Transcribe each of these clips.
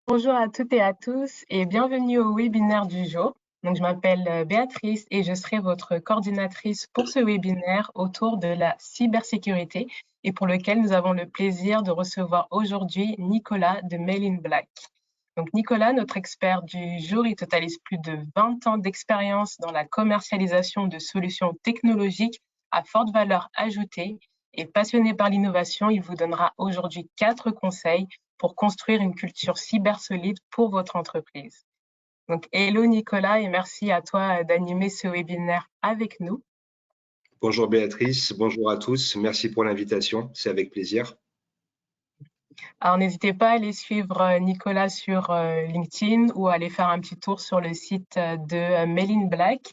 Bonjour à toutes et à tous et bienvenue au webinaire du jour. Donc, je m'appelle Béatrice et je serai votre coordinatrice pour ce webinaire autour de la cybersécurité et pour lequel nous avons le plaisir de recevoir aujourd'hui Nicolas de Mail in Black. Donc, Nicolas, notre expert du jour, il totalise plus de 20 ans d'expérience dans la commercialisation de solutions technologiques à forte valeur ajoutée et passionné par l'innovation, il vous donnera aujourd'hui 4 conseils pour construire une culture cyber solide pour votre entreprise. Donc, hello Nicolas et merci à toi d'animer ce webinaire avec nous. Bonjour Béatrice, bonjour à tous, merci pour l'invitation, c'est avec plaisir. Alors, n'hésitez pas à aller suivre Nicolas sur LinkedIn ou à aller faire un petit tour sur le site de Mail in Black.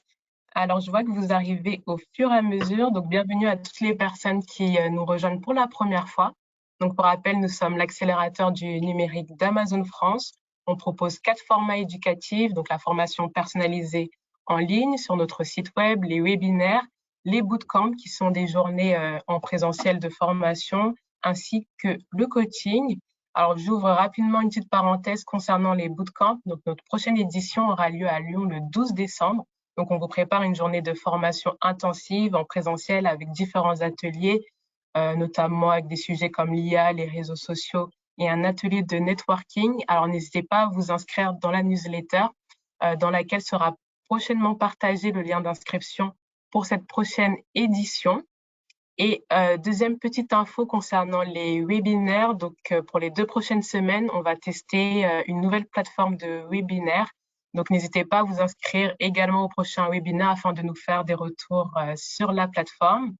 Alors, je vois que vous arrivez au fur et à mesure, donc bienvenue à toutes les personnes qui nous rejoignent pour la première fois. Donc, pour rappel, nous sommes l'accélérateur du numérique d'Amazon France. On propose 4 formats éducatifs, donc la formation personnalisée en ligne sur notre site web, les webinaires, les bootcamps qui sont des journées en présentiel de formation, ainsi que le coaching. Alors, j'ouvre rapidement une petite parenthèse concernant les bootcamps. Donc, notre prochaine édition aura lieu à Lyon le 12 décembre. Donc, on vous prépare une journée de formation intensive en présentiel avec différents ateliers, notamment avec des sujets comme l'IA, les réseaux sociaux et un atelier de networking. Alors, n'hésitez pas à vous inscrire dans la newsletter dans laquelle sera prochainement partagé le lien d'inscription pour cette prochaine édition. Et deuxième petite info concernant les webinaires, donc pour les 2 prochaines semaines, on va tester une nouvelle plateforme de webinaire. Donc n'hésitez pas à vous inscrire également au prochain webinaire afin de nous faire des retours sur la plateforme.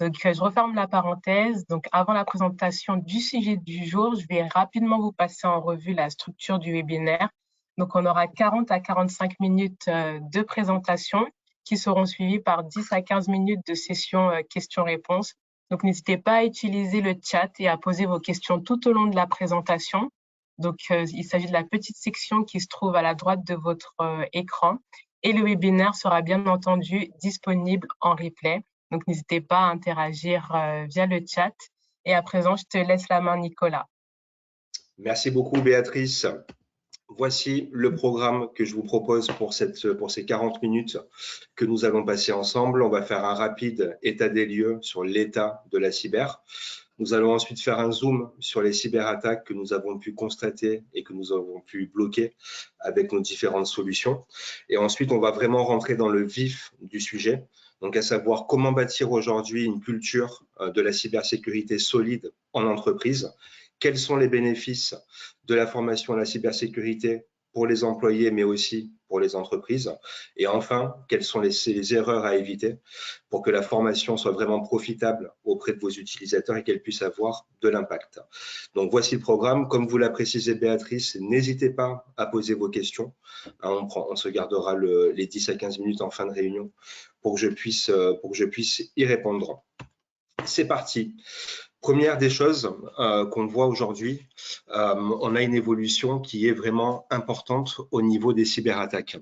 Donc je referme la parenthèse. Donc avant la présentation du sujet du jour, je vais rapidement vous passer en revue la structure du webinaire. Donc on aura 40 à 45 minutes de présentation qui seront suivies par 10 à 15 minutes de session questions-réponses. Donc, n'hésitez pas à utiliser le chat et à poser vos questions tout au long de la présentation. Donc, il s'agit de la petite section qui se trouve à la droite de votre écran. Et le webinaire sera bien entendu disponible en replay. Donc, n'hésitez pas à interagir via le chat. Et à présent, je te laisse la main, Nicolas. Merci beaucoup Béatrice. Voici le programme que je vous propose pour ces 40 minutes que nous allons passer ensemble. On va faire un rapide état des lieux sur l'état de la cyber. Nous allons ensuite faire un zoom sur les cyberattaques que nous avons pu constater et que nous avons pu bloquer avec nos différentes solutions. Et ensuite, on va vraiment rentrer dans le vif du sujet, donc à savoir comment bâtir aujourd'hui une culture de la cybersécurité solide en entreprise. Quels sont les bénéfices de la formation à la cybersécurité pour les employés, mais aussi pour les entreprises? Et enfin, quelles sont les erreurs à éviter pour que la formation soit vraiment profitable auprès de vos utilisateurs et qu'elle puisse avoir de l'impact? Donc, voici le programme. Comme vous l'a précisé Béatrice, n'hésitez pas à poser vos questions. On se gardera les 10 à 15 minutes en fin de réunion pour que je puisse y répondre. C'est parti. Première des choses qu'on voit aujourd'hui, on a une évolution qui est vraiment importante au niveau des cyberattaques.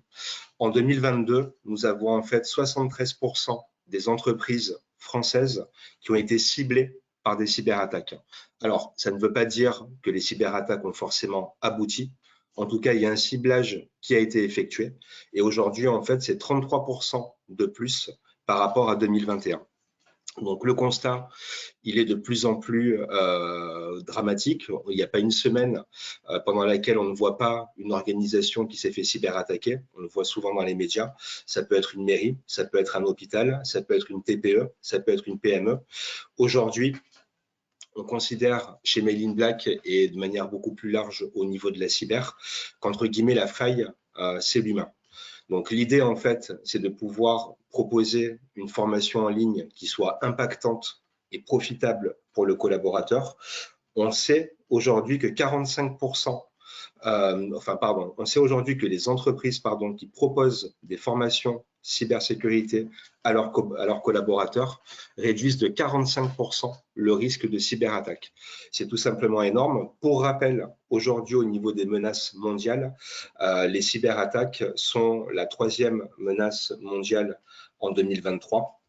En 2022, nous avons en fait 73% des entreprises françaises qui ont été ciblées par des cyberattaques. Alors, ça ne veut pas dire que les cyberattaques ont forcément abouti. En tout cas, il y a un ciblage qui a été effectué. Et aujourd'hui, en fait, c'est 33% de plus par rapport à 2021. Donc, le constat, il est de plus en plus dramatique. Il n'y a pas une semaine pendant laquelle on ne voit pas une organisation qui s'est fait cyberattaquer. On le voit souvent dans les médias. Ça peut être une mairie, ça peut être un hôpital, ça peut être une TPE, ça peut être une PME. Aujourd'hui, on considère chez Mail in Black et de manière beaucoup plus large au niveau de la cyber qu'entre guillemets la faille, c'est l'humain. Donc l'idée en fait, c'est de pouvoir proposer une formation en ligne qui soit impactante et profitable pour le collaborateur. On sait aujourd'hui que 45%, on sait aujourd'hui que les entreprises qui proposent des formations cybersécurité à leurs collaborateurs réduisent de 45% le risque de cyberattaque. C'est tout simplement énorme. Pour rappel, aujourd'hui au niveau des menaces mondiales, les cyberattaques sont la 3e menace mondiale en 2023.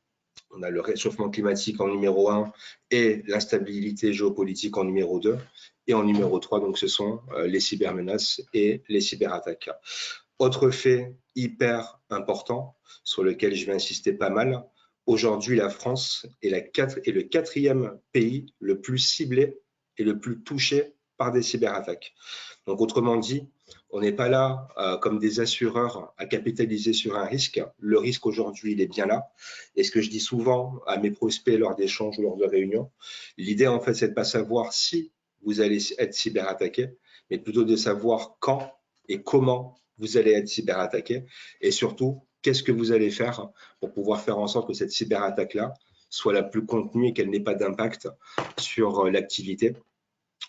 On a le réchauffement climatique en numéro 1 et l'instabilité géopolitique en numéro 2. Et en numéro 3, donc, ce sont les cybermenaces et les cyberattaques. Autre fait hyper important sur lequel je vais insister pas mal, aujourd'hui, la France est le 4e pays le plus ciblé et le plus touché par des cyberattaques. Donc, autrement dit, on n'est pas là comme des assureurs à capitaliser sur un risque. Le risque aujourd'hui, il est bien là. Et ce que je dis souvent à mes prospects lors d'échanges ou lors de réunions, l'idée, en fait, c'est de ne pas savoir si vous allez être cyberattaqué, mais plutôt de savoir quand et comment vous allez être cyberattaqué. Et surtout, qu'est-ce que vous allez faire pour pouvoir faire en sorte que cette cyberattaque-là soit la plus contenue et qu'elle n'ait pas d'impact sur l'activité.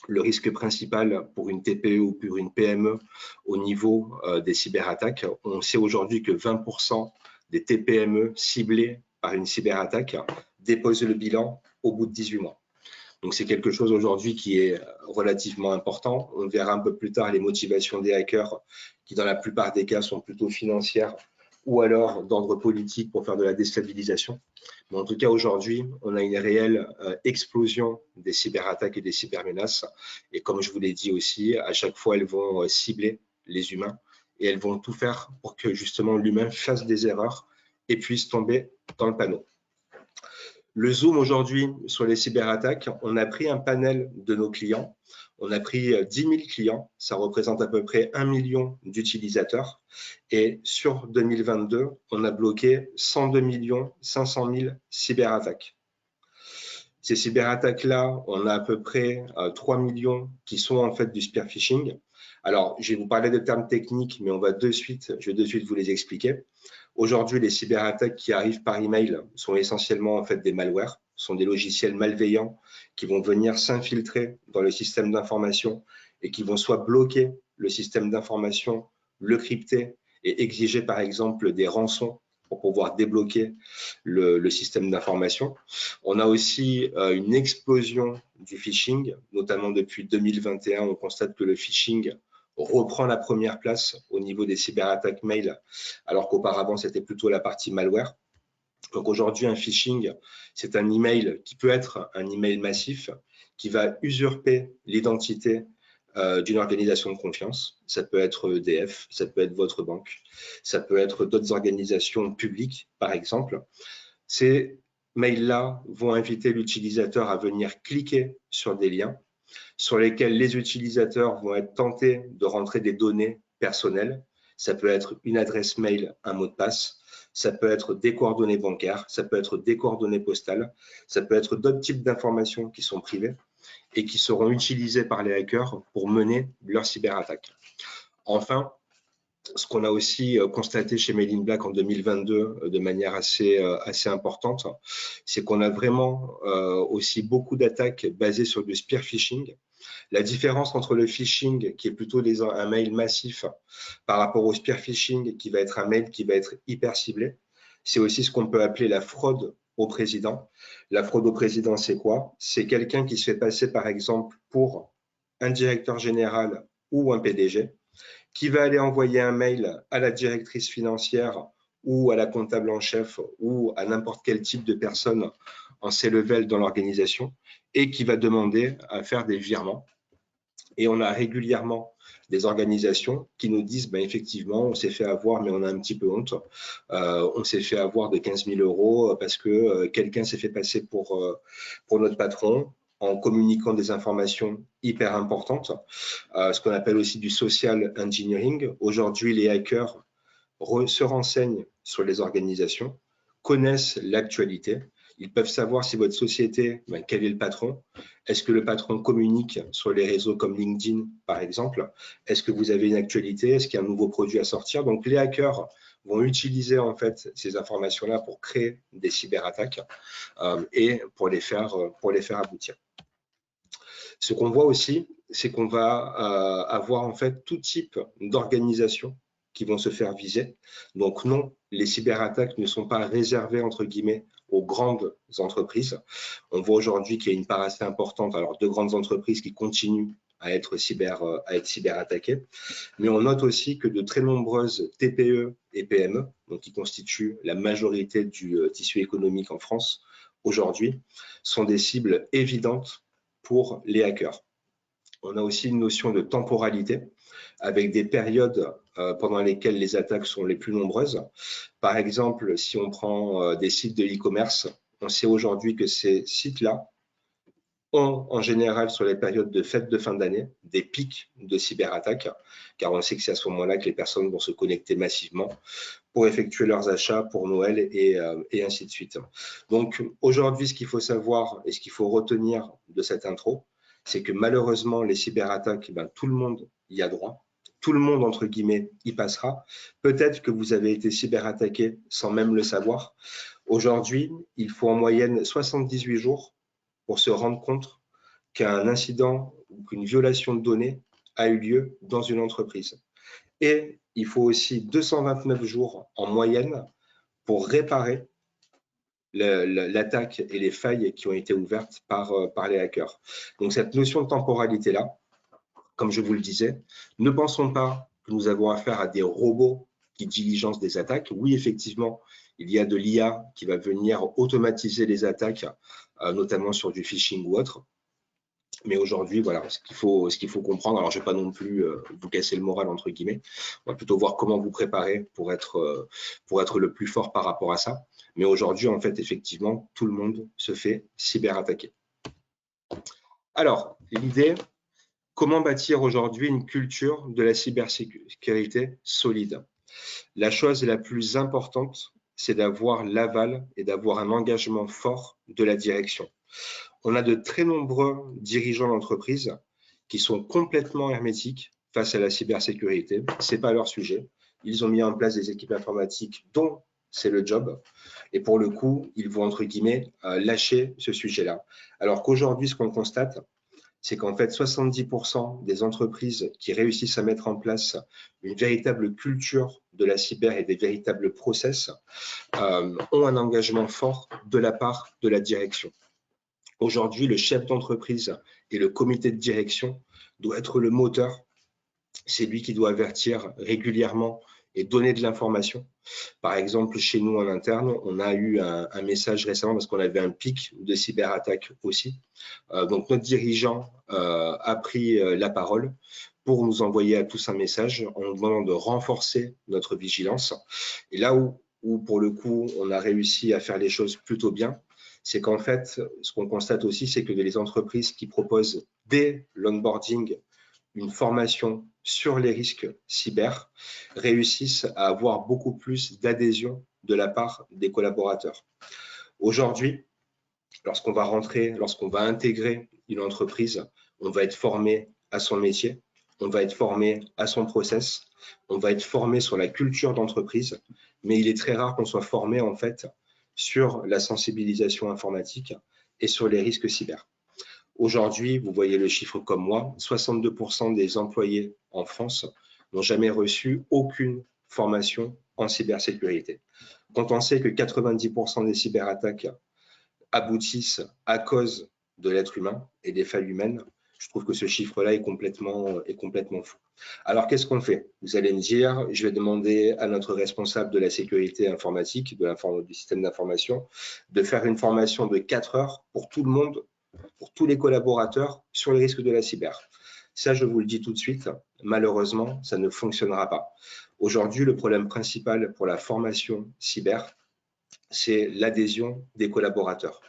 Le risque principal pour une TPE ou pour une PME au niveau des cyberattaques, on sait aujourd'hui que 20% des TPME ciblées par une cyberattaque déposent le bilan au bout de 18 mois. Donc c'est quelque chose aujourd'hui qui est relativement important. On verra un peu plus tard les motivations des hackers qui dans la plupart des cas sont plutôt financières ou alors d'ordre politique pour faire de la déstabilisation. Mais en tout cas, aujourd'hui, on a une réelle explosion des cyberattaques et des cybermenaces. Et comme je vous l'ai dit aussi, à chaque fois, elles vont cibler les humains et elles vont tout faire pour que justement l'humain fasse des erreurs et puisse tomber dans le panneau. Le zoom aujourd'hui sur les cyberattaques, on a pris un panel de nos clients. On a pris 10 000 clients, ça représente à peu près 1 million d'utilisateurs. Et sur 2022, on a bloqué 102 500 000 cyberattaques. Ces cyberattaques-là, on a à peu près 3 millions qui sont en fait du spear phishing. Alors, je vais vous parler de termes techniques, mais je vais de suite vous les expliquer. Aujourd'hui, les cyberattaques qui arrivent par email sont essentiellement en fait des malwares, sont des logiciels malveillants qui vont venir s'infiltrer dans le système d'information et qui vont soit bloquer le système d'information, le crypter et exiger par exemple des rançons pour pouvoir débloquer le système d'information. On a aussi une explosion du phishing, notamment depuis 2021, on constate que le phishing reprend la première place au niveau des cyberattaques mail, alors qu'auparavant, c'était plutôt la partie malware. Donc aujourd'hui, un phishing, c'est un email qui peut être un email massif qui va usurper l'identité d'une organisation de confiance. Ça peut être EDF, ça peut être votre banque, ça peut être d'autres organisations publiques, par exemple. Ces mails-là vont inviter l'utilisateur à venir cliquer sur des liens sur lesquels les utilisateurs vont être tentés de rentrer des données personnelles. Ça peut être une adresse mail, un mot de passe, ça peut être des coordonnées bancaires, ça peut être des coordonnées postales, ça peut être d'autres types d'informations qui sont privées et qui seront utilisées par les hackers pour mener leur cyberattaque. Enfin, ce qu'on a aussi constaté chez Made in Black en 2022 de manière assez importante, c'est qu'on a vraiment aussi beaucoup d'attaques basées sur du spear phishing. La différence entre le phishing, qui est plutôt un mail massif, par rapport au spear phishing, qui va être un mail qui va être hyper ciblé, c'est aussi ce qu'on peut appeler la fraude au président. La fraude au président, c'est quoi? C'est quelqu'un qui se fait passer, par exemple, pour un directeur général ou un PDG, qui va aller envoyer un mail à la directrice financière ou à la comptable en chef ou à n'importe quel type de personne en C-level dans l'organisation et qui va demander à faire des virements. Et on a régulièrement des organisations qui nous disent effectivement, on s'est fait avoir, mais on a un petit peu honte. On s'est fait avoir de 15 000 € parce que quelqu'un s'est fait passer pour notre patron en communiquant des informations hyper importantes, ce qu'on appelle aussi du social engineering. Aujourd'hui, les hackers se renseignent sur les organisations, connaissent l'actualité. Ils peuvent savoir si votre société, quel est le patron. Est-ce que le patron communique sur les réseaux comme LinkedIn, par exemple? Est-ce que vous avez une actualité? Est-ce qu'il y a un nouveau produit à sortir? Donc, les hackers vont utiliser en fait ces informations-là pour créer des cyberattaques et pour les faire aboutir. Ce qu'on voit aussi, c'est qu'on va avoir en fait tout type d'organisations qui vont se faire viser. Donc non, les cyberattaques ne sont pas réservées entre guillemets aux grandes entreprises. On voit aujourd'hui qu'il y a une part assez importante, alors de grandes entreprises qui continuent à être cyberattaqués. Mais on note aussi que de très nombreuses TPE et PME, donc qui constituent la majorité du tissu économique en France aujourd'hui, sont des cibles évidentes pour les hackers. On a aussi une notion de temporalité, avec des périodes pendant lesquelles les attaques sont les plus nombreuses. Par exemple, si on prend des sites de e-commerce, on sait aujourd'hui que ces sites-là ont en général sur les périodes de fêtes de fin d'année des pics de cyberattaques, car on sait que c'est à ce moment-là que les personnes vont se connecter massivement pour effectuer leurs achats pour Noël et ainsi de suite. Donc aujourd'hui, ce qu'il faut savoir et ce qu'il faut retenir de cette intro, c'est que malheureusement, les cyberattaques, tout le monde y a droit. Tout le monde, entre guillemets, y passera. Peut-être que vous avez été cyberattaqué sans même le savoir. Aujourd'hui, il faut en moyenne 78 jours pour se rendre compte qu'un incident ou qu'une violation de données a eu lieu dans une entreprise. Et il faut aussi 229 jours en moyenne pour réparer l'attaque et les failles qui ont été ouvertes par les hackers. Donc cette notion de temporalité-là, comme je vous le disais, ne pensons pas que nous avons affaire à des robots qui diligencent des attaques. Oui, effectivement, il y a de l'IA qui va venir automatiser les attaques, notamment sur du phishing ou autre. Mais aujourd'hui, voilà, ce qu'il faut comprendre. Alors, je ne vais pas non plus vous casser le moral, entre guillemets. On va plutôt voir comment vous préparer pour être le plus fort par rapport à ça. Mais aujourd'hui, en fait, effectivement, tout le monde se fait cyberattaquer. Alors, l'idée, comment bâtir aujourd'hui une culture de la cybersécurité solide? La chose la plus importante, c'est d'avoir l'aval et d'avoir un engagement fort de la direction. On a de très nombreux dirigeants d'entreprise qui sont complètement hermétiques face à la cybersécurité. Ce n'est pas leur sujet. Ils ont mis en place des équipes informatiques dont c'est le job. Et pour le coup, ils vont, entre guillemets, lâcher ce sujet-là. Alors qu'aujourd'hui, ce qu'on constate, c'est qu'en fait, 70% des entreprises qui réussissent à mettre en place une véritable culture de la cyber et des véritables process ont un engagement fort de la part de la direction. Aujourd'hui, le chef d'entreprise et le comité de direction doit être le moteur. C'est lui qui doit avertir régulièrement et donner de l'information. Par exemple, chez nous en interne, on a eu un message récemment parce qu'on avait un pic de cyberattaque aussi. Donc notre dirigeant a pris la parole pour nous envoyer à tous un message en nous demandant de renforcer notre vigilance. Et là où pour le coup, on a réussi à faire les choses plutôt bien, c'est qu'en fait, ce qu'on constate aussi, c'est que les entreprises qui proposent dès l'onboarding une formation sur les risques cyber réussissent à avoir beaucoup plus d'adhésion de la part des collaborateurs. Aujourd'hui, lorsqu'on va intégrer une entreprise, on va être formé à son métier, on va être formé à son process, on va être formé sur la culture d'entreprise, mais il est très rare qu'on soit formé en fait sur la sensibilisation informatique et sur les risques cyber. Aujourd'hui, vous voyez le chiffre comme moi, 62% des employés en France n'ont jamais reçu aucune formation en cybersécurité. Quand on sait que 90% des cyberattaques aboutissent à cause de l'être humain et des failles humaines, je trouve que ce chiffre-là est complètement fou. Alors, qu'est-ce qu'on fait? Vous allez me dire, je vais demander à notre responsable de la sécurité informatique, du système d'information, de faire une formation de 4 heures pour tout le monde, pour tous les collaborateurs sur les risques de la cyber. Ça, je vous le dis tout de suite, malheureusement, ça ne fonctionnera pas. Aujourd'hui, le problème principal pour la formation cyber, c'est l'adhésion des collaborateurs.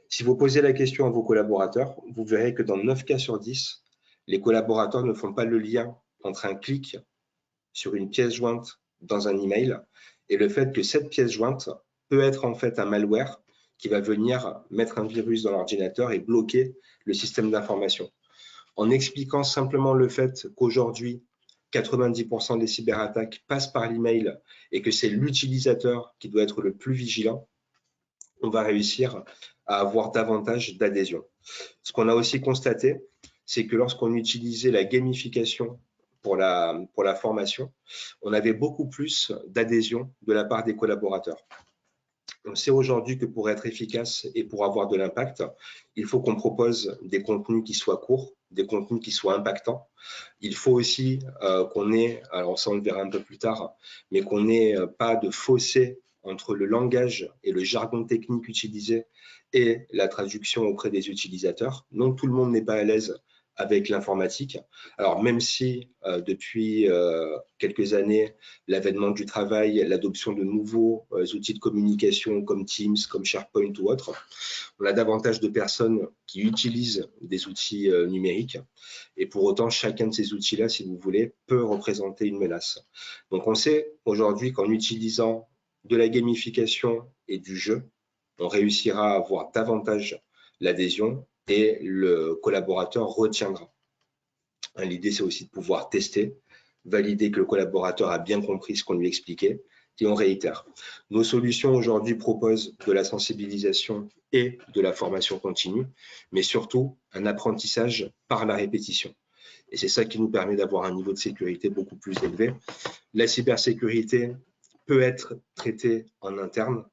Si vous posez la question à vos collaborateurs, vous verrez que dans 9 cas sur 10, les collaborateurs ne font pas le lien entre un clic sur une pièce jointe dans un email et le fait que cette pièce jointe peut être en fait un malware qui va venir mettre un virus dans l'ordinateur et bloquer le système d'information. En expliquant simplement le fait qu'aujourd'hui, 90% des cyberattaques passent par l'email et que c'est l'utilisateur qui doit être le plus vigilant, on va réussir à avoir davantage d'adhésion. Ce qu'on a aussi constaté, c'est que lorsqu'on utilisait la gamification pour la formation, on avait beaucoup plus d'adhésion de la part des collaborateurs. On sait aujourd'hui que pour être efficace et pour avoir de l'impact, il faut qu'on propose des contenus qui soient courts, des contenus qui soient impactants. Il faut aussi qu'on ait, alors ça on le verra un peu plus tard, mais qu'on n'ait pas de fossé entre le langage et le jargon technique utilisé et la traduction auprès des utilisateurs. Non, tout le monde n'est pas à l'aise avec l'informatique. Alors même si depuis quelques années, l'avènement du travail, l'adoption de nouveaux outils de communication comme Teams, comme SharePoint ou autres, on a davantage de personnes qui utilisent des outils numériques et pour autant, chacun de ces outils-là, si vous voulez, peut représenter une menace. Donc on sait aujourd'hui qu'en utilisant de la gamification et du jeu, on réussira à avoir davantage l'adhésion et le collaborateur retiendra. L'idée, c'est aussi de pouvoir tester, valider que le collaborateur a bien compris ce qu'on lui expliquait et on réitère. Nos solutions aujourd'hui proposent de la sensibilisation et de la formation continue, mais surtout un apprentissage par la répétition. Et c'est ça qui nous permet d'avoir un niveau de sécurité beaucoup plus élevé. La cybersécurité peut être traitée en interne.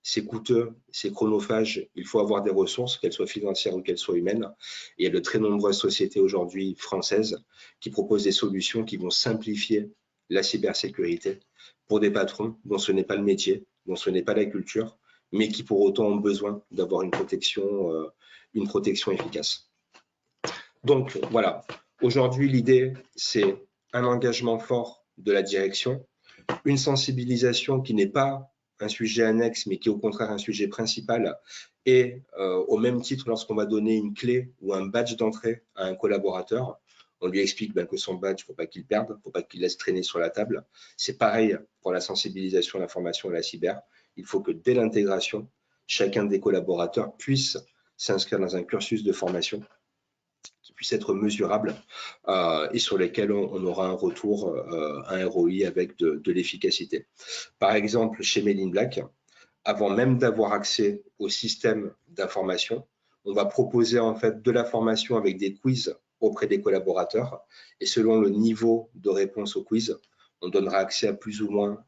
C'est coûteux, c'est chronophage, il faut avoir des ressources, qu'elles soient financières ou qu'elles soient humaines. Et il y a de très nombreuses sociétés aujourd'hui françaises qui proposent des solutions qui vont simplifier la cybersécurité pour des patrons dont ce n'est pas le métier, dont ce n'est pas la culture, mais qui pour autant ont besoin d'avoir une protection efficace. Donc voilà, aujourd'hui l'idée c'est un engagement fort de la direction, une sensibilisation qui n'est pas un sujet annexe, mais qui est au contraire un sujet principal. Et au même titre, lorsqu'on va donner une clé ou un badge d'entrée à un collaborateur, on lui explique que son badge, il ne faut pas qu'il perde, il ne faut pas qu'il laisse traîner sur la table. C'est pareil pour la sensibilisation à l'information et à la cyber. Il faut que dès l'intégration, chacun des collaborateurs puisse s'inscrire dans un cursus de formation qui puisse être mesurable et sur lesquels on aura un retour, un ROI avec de l'efficacité. Par exemple, chez Made in Black, avant même d'avoir accès au système d'information, on va proposer en fait de la formation avec des quiz auprès des collaborateurs et selon le niveau de réponse au quiz, on donnera accès à plus ou moins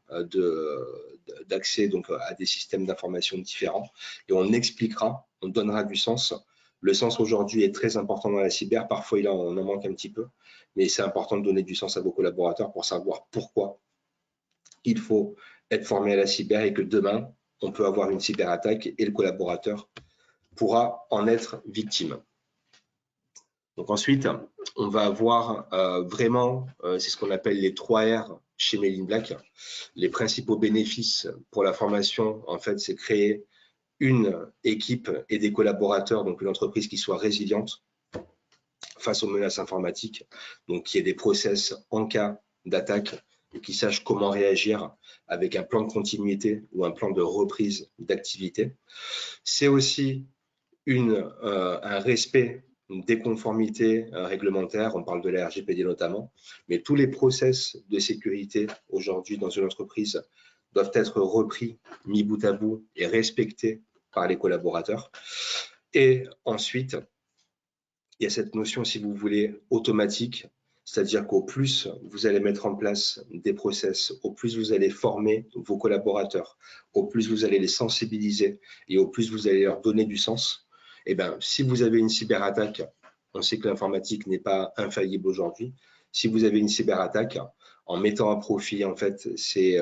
d'accès donc à des systèmes d'information différents et on expliquera, on donnera du sens. Le sens aujourd'hui est très important dans la cyber, parfois on en manque un petit peu, mais c'est important de donner du sens à vos collaborateurs pour savoir pourquoi il faut être formé à la cyber et que demain, on peut avoir une cyberattaque et le collaborateur pourra en être victime. Donc ensuite, on va avoir vraiment, c'est ce qu'on appelle les 3 R chez Made in Black. Les principaux bénéfices pour la formation, en fait, c'est créer une équipe et des collaborateurs, donc une entreprise qui soit résiliente face aux menaces informatiques, donc qui ait des process en cas d'attaque et qui sache comment réagir avec un plan de continuité ou un plan de reprise d'activité. C'est aussi un respect des conformités réglementaires, on parle de la RGPD notamment, mais tous les process de sécurité aujourd'hui dans une entreprise doivent être repris, mis bout à bout et respectés par les collaborateurs. Et ensuite, il y a cette notion, si vous voulez, automatique, c'est-à-dire qu'au plus vous allez mettre en place des process, au plus vous allez former vos collaborateurs, au plus vous allez les sensibiliser et au plus vous allez leur donner du sens, et bien, si vous avez une cyberattaque, on sait que l'informatique n'est pas infaillible aujourd'hui, si vous avez une cyberattaque, en mettant à profit en fait ces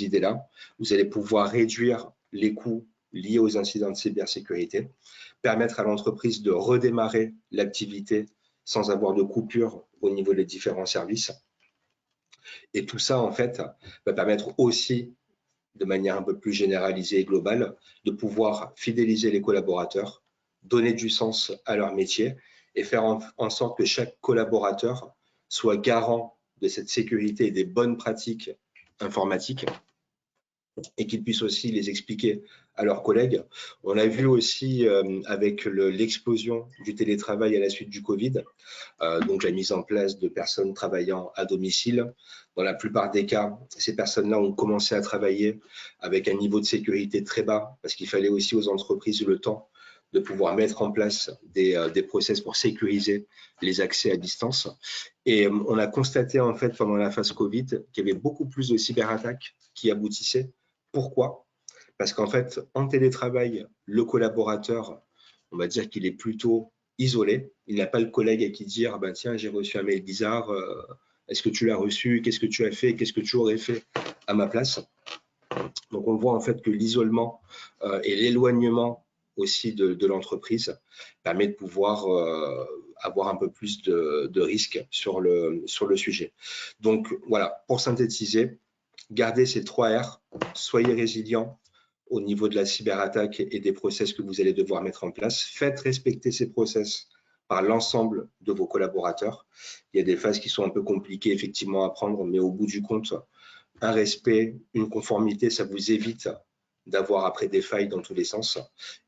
idées-là, vous allez pouvoir réduire les coûts liés aux incidents de cybersécurité, permettre à l'entreprise de redémarrer l'activité sans avoir de coupure au niveau des différents services. Et tout ça, en fait, va permettre aussi, de manière un peu plus généralisée et globale, de pouvoir fidéliser les collaborateurs, donner du sens à leur métier et faire en sorte que chaque collaborateur soit garant de cette sécurité et des bonnes pratiques informatiques et qu'ils puissent aussi les expliquer à leurs collègues. On a vu aussi avec l'explosion du télétravail à la suite du Covid, donc la mise en place de personnes travaillant à domicile. Dans la plupart des cas, ces personnes-là ont commencé à travailler avec un niveau de sécurité très bas parce qu'il fallait aussi aux entreprises le temps de pouvoir mettre en place des process pour sécuriser les accès à distance. Et on a constaté en fait pendant la phase Covid qu'il y avait beaucoup plus de cyberattaques qui aboutissaient. Pourquoi ? Parce qu'en fait, en télétravail, le collaborateur, on va dire qu'il est plutôt isolé. Il n'a pas le collègue à qui dire, ben tiens, j'ai reçu un mail bizarre, est-ce que tu l'as reçu? Qu'est-ce que tu as fait? Qu'est-ce que tu aurais fait à ma place? Donc on voit en fait que l'isolement et l'éloignement aussi de l'entreprise permet de pouvoir avoir un peu plus de risques sur le sujet. Donc voilà, pour synthétiser, gardez ces 3 R, soyez résilient au niveau de la cyberattaque et des process que vous allez devoir mettre en place. Faites respecter ces process par l'ensemble de vos collaborateurs. Il y a des phases qui sont un peu compliquées effectivement à prendre, mais au bout du compte, un respect, une conformité, ça vous évite d'avoir après des failles dans tous les sens.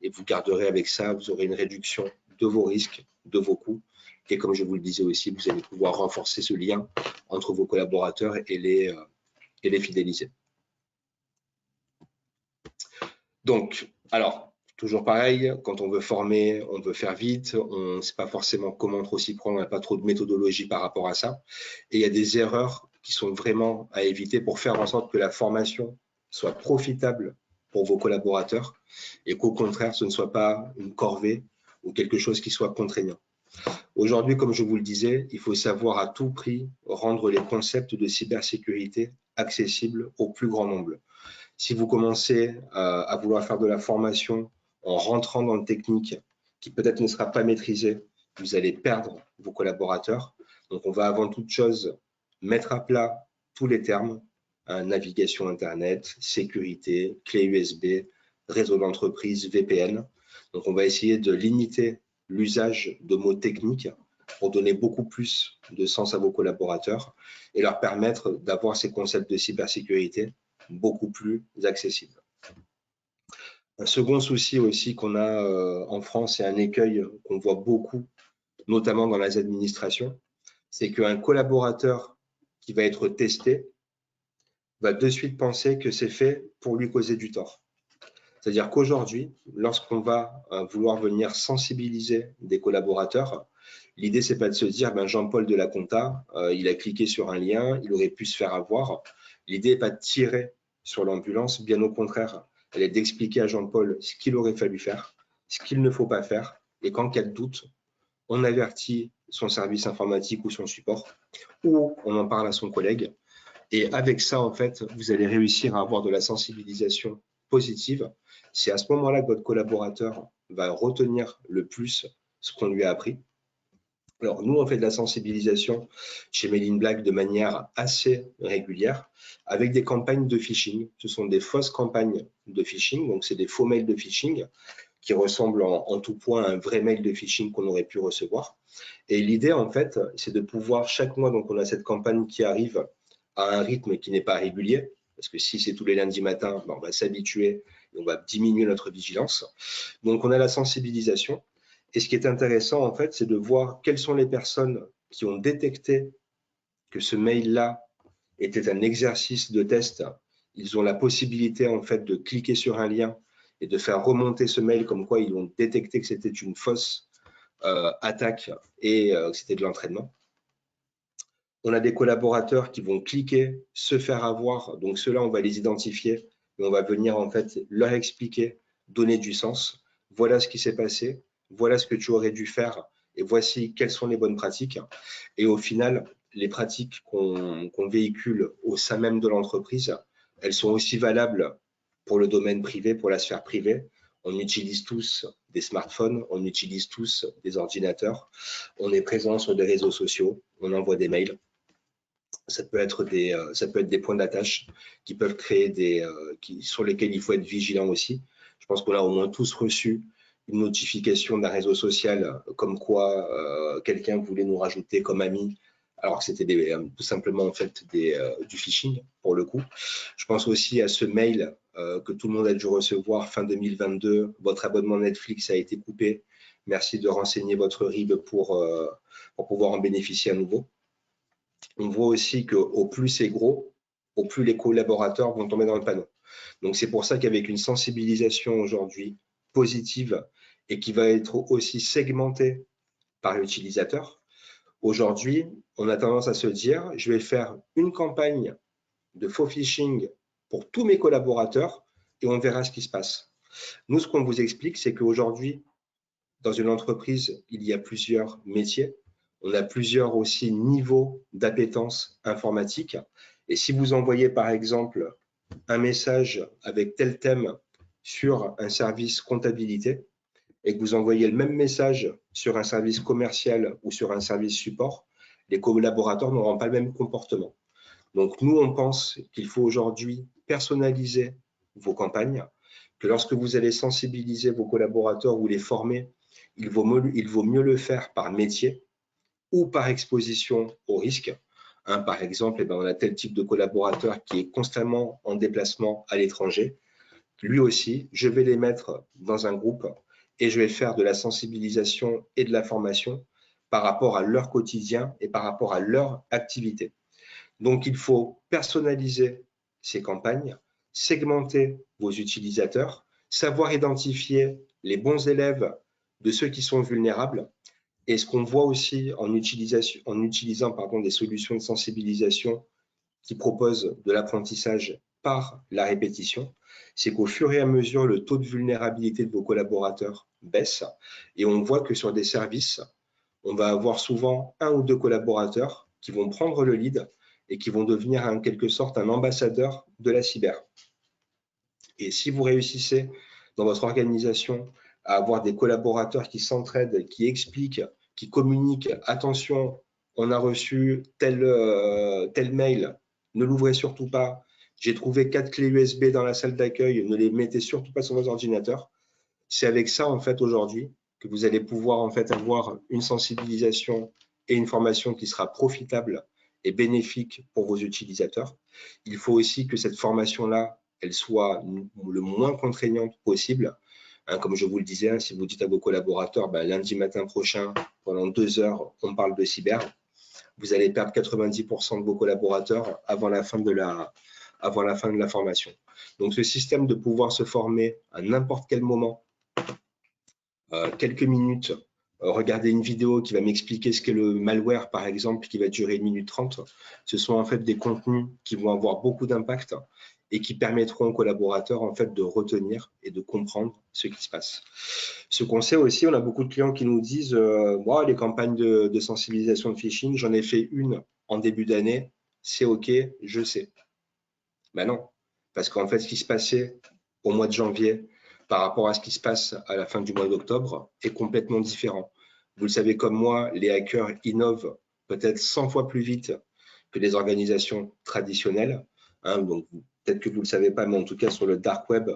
Et vous garderez avec ça, vous aurez une réduction de vos risques, de vos coûts. Et comme je vous le disais aussi, vous allez pouvoir renforcer ce lien entre vos collaborateurs et les fidéliser. Donc, alors, toujours pareil, quand on veut former, on veut faire vite, on ne sait pas forcément comment trop s'y prendre, on n'a pas trop de méthodologie par rapport à ça. Et il y a des erreurs qui sont vraiment à éviter pour faire en sorte que la formation soit profitable pour vos collaborateurs et qu'au contraire, ce ne soit pas une corvée ou quelque chose qui soit contraignant. Aujourd'hui, comme je vous le disais, il faut savoir à tout prix rendre les concepts de cybersécurité accessibles au plus grand nombre. Si vous commencez à vouloir faire de la formation en rentrant dans le technique qui peut-être ne sera pas maîtrisé, vous allez perdre vos collaborateurs. Donc, on va avant toute chose mettre à plat tous les termes, navigation Internet, sécurité, clé USB, réseau d'entreprise, VPN. Donc, on va essayer de limiter l'usage de mots techniques pour donner beaucoup plus de sens à vos collaborateurs et leur permettre d'avoir ces concepts de cybersécurité beaucoup plus accessibles. Un second souci aussi qu'on a en France et un écueil qu'on voit beaucoup, notamment dans les administrations, c'est qu'un collaborateur qui va être testé va de suite penser que c'est fait pour lui causer du tort. C'est-à-dire qu'aujourd'hui, lorsqu'on va vouloir venir sensibiliser des collaborateurs, l'idée, c'est pas de se dire, ben Jean-Paul de la compta, il a cliqué sur un lien, il aurait pu se faire avoir. L'idée n'est pas de tirer sur l'ambulance, bien au contraire, elle est d'expliquer à Jean-Paul ce qu'il aurait fallu faire, ce qu'il ne faut pas faire, et qu'en cas de doute, on avertit son service informatique ou son support, ou on en parle à son collègue. Et avec ça, en fait, vous allez réussir à avoir de la sensibilisation positive. C'est à ce moment-là que votre collaborateur va retenir le plus ce qu'on lui a appris. Alors, nous, on fait de la sensibilisation chez Mail in Black de manière assez régulière avec des campagnes de phishing. Ce sont des fausses campagnes de phishing, donc c'est des faux mails de phishing qui ressemblent en tout point à un vrai mail de phishing qu'on aurait pu recevoir. Et l'idée, en fait, c'est de pouvoir chaque mois, donc on a cette campagne qui arrive à un rythme qui n'est pas régulier, parce que si c'est tous les lundis matins, ben on va s'habituer et on va diminuer notre vigilance. Donc, on a la sensibilisation. Et ce qui est intéressant, en fait, c'est de voir quelles sont les personnes qui ont détecté que ce mail-là était un exercice de test. Ils ont la possibilité, en fait, de cliquer sur un lien et de faire remonter ce mail comme quoi ils ont détecté que c'était une fausse attaque et que c'était de l'entraînement. On a des collaborateurs qui vont cliquer, se faire avoir. Donc, ceux-là, on va les identifier et on va venir, en fait, leur expliquer, donner du sens. Voilà ce qui s'est passé. Voilà ce que tu aurais dû faire. Et voici quelles sont les bonnes pratiques. Et au final, les pratiques qu'on véhicule au sein même de l'entreprise, elles sont aussi valables pour le domaine privé, pour la sphère privée. On utilise tous des smartphones, on utilise tous des ordinateurs. On est présent sur des réseaux sociaux, on envoie des mails. Ça peut être des points d'attache qui peuvent créer sur lesquels il faut être vigilant aussi. Je pense qu'on a au moins tous reçu une notification d'un réseau social comme quoi quelqu'un voulait nous rajouter comme ami, alors que c'était tout simplement en fait du phishing pour le coup. Je pense aussi à ce mail que tout le monde a dû recevoir fin 2022. Votre abonnement Netflix a été coupé. Merci de renseigner votre RIB pour pouvoir en bénéficier à nouveau. On voit aussi qu'au plus c'est gros, au plus les collaborateurs vont tomber dans le panneau. Donc, c'est pour ça qu'avec une sensibilisation aujourd'hui positive et qui va être aussi segmentée par l'utilisateur, aujourd'hui, on a tendance à se dire, je vais faire une campagne de faux phishing pour tous mes collaborateurs et on verra ce qui se passe. Nous, ce qu'on vous explique, c'est qu'aujourd'hui, dans une entreprise, il y a plusieurs métiers. On a plusieurs aussi niveaux d'appétence informatique. Et si vous envoyez, par exemple, un message avec tel thème sur un service comptabilité et que vous envoyez le même message sur un service commercial ou sur un service support, les collaborateurs n'auront pas le même comportement. Donc, nous, on pense qu'il faut aujourd'hui personnaliser vos campagnes, que lorsque vous allez sensibiliser vos collaborateurs ou les former, il vaut mieux le faire par métier ou par exposition au risque. Par exemple, on a tel type de collaborateur qui est constamment en déplacement à l'étranger. Lui aussi, je vais les mettre dans un groupe et je vais faire de la sensibilisation et de la formation par rapport à leur quotidien et par rapport à leur activité. Donc, il faut personnaliser ces campagnes, segmenter vos utilisateurs, savoir identifier les bons élèves de ceux qui sont vulnérables. Et ce qu'on voit aussi en utilisant des solutions de sensibilisation qui proposent de l'apprentissage par la répétition, c'est qu'au fur et à mesure, le taux de vulnérabilité de vos collaborateurs baisse. Et on voit que sur des services, on va avoir souvent un ou deux collaborateurs qui vont prendre le lead et qui vont devenir en quelque sorte un ambassadeur de la cyber. Et si vous réussissez dans votre organisation à avoir des collaborateurs qui s'entraident, qui expliquent, qui communiquent, attention, on a reçu tel mail, ne l'ouvrez surtout pas, j'ai trouvé 4 clés USB dans la salle d'accueil, ne les mettez surtout pas sur vos ordinateurs. C'est avec ça, en fait, aujourd'hui, que vous allez pouvoir, en fait, avoir une sensibilisation et une formation qui sera profitable et bénéfique pour vos utilisateurs. Il faut aussi que cette formation-là, elle soit le moins contraignante possible. Comme je vous le disais, si vous dites à vos collaborateurs, lundi matin prochain, pendant 2 heures, on parle de cyber, vous allez perdre 90% de vos collaborateurs avant la fin de la formation. Donc, ce système de pouvoir se former à n'importe quel moment, quelques minutes, regarder une vidéo qui va m'expliquer ce qu'est le malware, par exemple, qui va durer 1 minute 30, ce sont en fait des contenus qui vont avoir beaucoup d'impact et qui permettront aux collaborateurs en fait de retenir et de comprendre ce qui se passe. Ce qu'on sait aussi, on a beaucoup de clients qui nous disent moi, les campagnes de sensibilisation de phishing, j'en ai fait une en début d'année, c'est OK, je sais. Ben non, parce qu'en fait, ce qui se passait au mois de janvier par rapport à ce qui se passe à la fin du mois d'octobre est complètement différent. Vous le savez comme moi, les hackers innovent peut-être 100 fois plus vite que les organisations traditionnelles. Donc, peut-être que vous ne le savez pas, mais en tout cas, sur le dark web,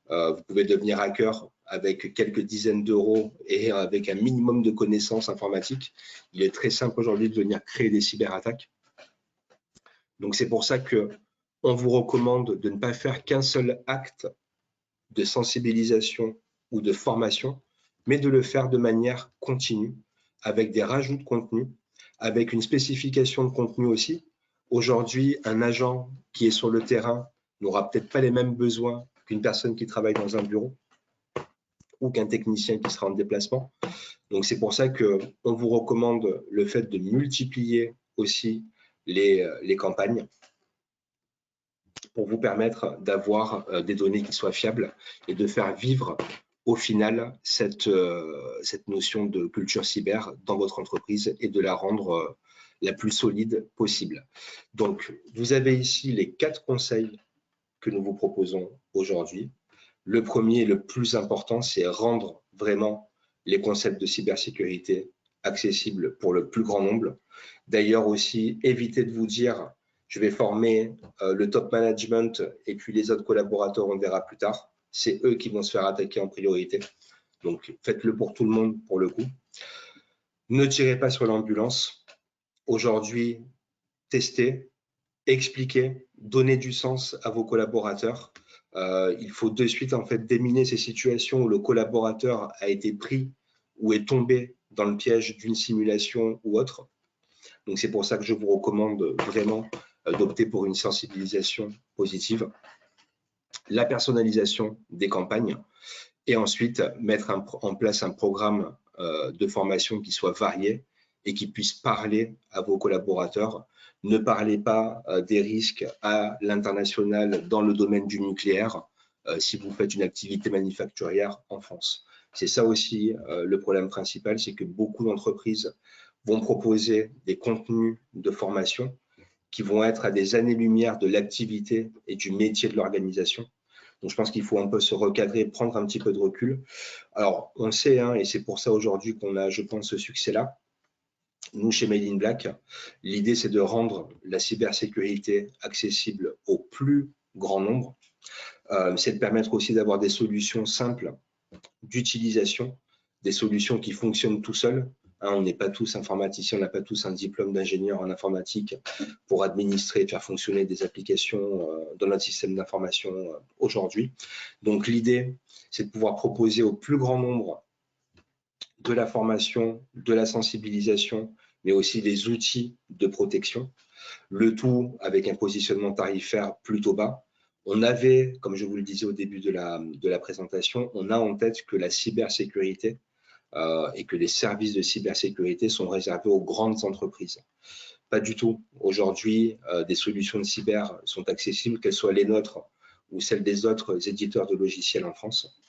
vous pouvez devenir hacker avec quelques dizaines d'euros et avec un minimum de connaissances informatiques. Il est très simple aujourd'hui de venir créer des cyberattaques. Donc, c'est pour ça que on vous recommande de ne pas faire qu'un seul acte de sensibilisation ou de formation, mais de le faire de manière continue, avec des rajouts de contenu, avec une spécification de contenu aussi. Aujourd'hui, un agent qui est sur le terrain n'aura peut-être pas les mêmes besoins qu'une personne qui travaille dans un bureau ou qu'un technicien qui sera en déplacement. Donc, c'est pour ça qu'on vous recommande le fait de multiplier aussi les campagnes pour vous permettre d'avoir des données qui soient fiables et de faire vivre au final cette notion de culture cyber dans votre entreprise et de la rendre la plus solide possible. Donc, vous avez ici les 4 conseils que nous vous proposons aujourd'hui. Le premier et le plus important, c'est rendre vraiment les concepts de cybersécurité accessibles pour le plus grand nombre. D'ailleurs aussi, évitez de vous dire je vais former le top management et puis les autres collaborateurs, on verra plus tard. C'est eux qui vont se faire attaquer en priorité. Donc, faites-le pour tout le monde, pour le coup. Ne tirez pas sur l'ambulance. Aujourd'hui, testez, expliquez, donnez du sens à vos collaborateurs. Il faut de suite en fait déminer ces situations où le collaborateur a été pris ou est tombé dans le piège d'une simulation ou autre. Donc, c'est pour ça que je vous recommande vraiment d'opter pour une sensibilisation positive, la personnalisation des campagnes et ensuite mettre en place un programme de formation qui soit varié et qui puisse parler à vos collaborateurs. Ne parlez pas des risques à l'international dans le domaine du nucléaire. si vous faites une activité manufacturière en France. C'est ça aussi le problème principal, c'est que beaucoup d'entreprises vont proposer des contenus de formation qui vont être à des années-lumière de l'activité et du métier de l'organisation. Donc, je pense qu'il faut un peu se recadrer, prendre un petit peu de recul. Alors, on sait, hein, et c'est pour ça aujourd'hui qu'on a, je pense, ce succès-là. Nous, chez Made in Black, l'idée, c'est de rendre la cybersécurité accessible au plus grand nombre. C'est de permettre aussi d'avoir des solutions simples d'utilisation, des solutions qui fonctionnent tout seuls. Hein, on n'est pas tous informaticiens, on n'a pas tous un diplôme d'ingénieur en informatique pour administrer et faire fonctionner des applications dans notre système d'information aujourd'hui. Donc l'idée, c'est de pouvoir proposer au plus grand nombre de la formation, de la sensibilisation, mais aussi des outils de protection, le tout avec un positionnement tarifaire plutôt bas. On avait, comme je vous le disais au début de la présentation, on a en tête que la cybersécurité et que les services de cybersécurité sont réservés aux grandes entreprises. Pas du tout. Aujourd'hui, des solutions de cyber sont accessibles, qu'elles soient les nôtres ou celles des autres éditeurs de logiciels en France.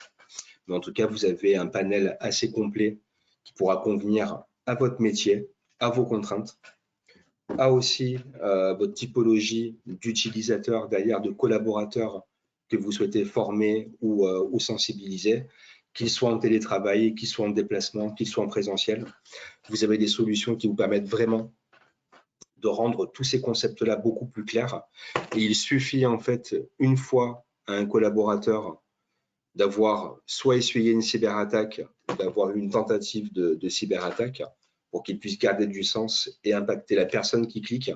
Mais en tout cas, vous avez un panel assez complet qui pourra convenir à votre métier, à vos contraintes, à aussi votre typologie d'utilisateurs, derrière de collaborateurs que vous souhaitez former ou sensibiliser, qu'ils soient en télétravail, qu'ils soient en déplacement, qu'ils soient en présentiel. Vous avez des solutions qui vous permettent vraiment de rendre tous ces concepts-là beaucoup plus clairs. Et il suffit en fait, une fois à un collaborateur d'avoir soit essuyé une cyberattaque, d'avoir une tentative de cyberattaque, pour qu'il puisse garder du sens et impacter la personne qui clique.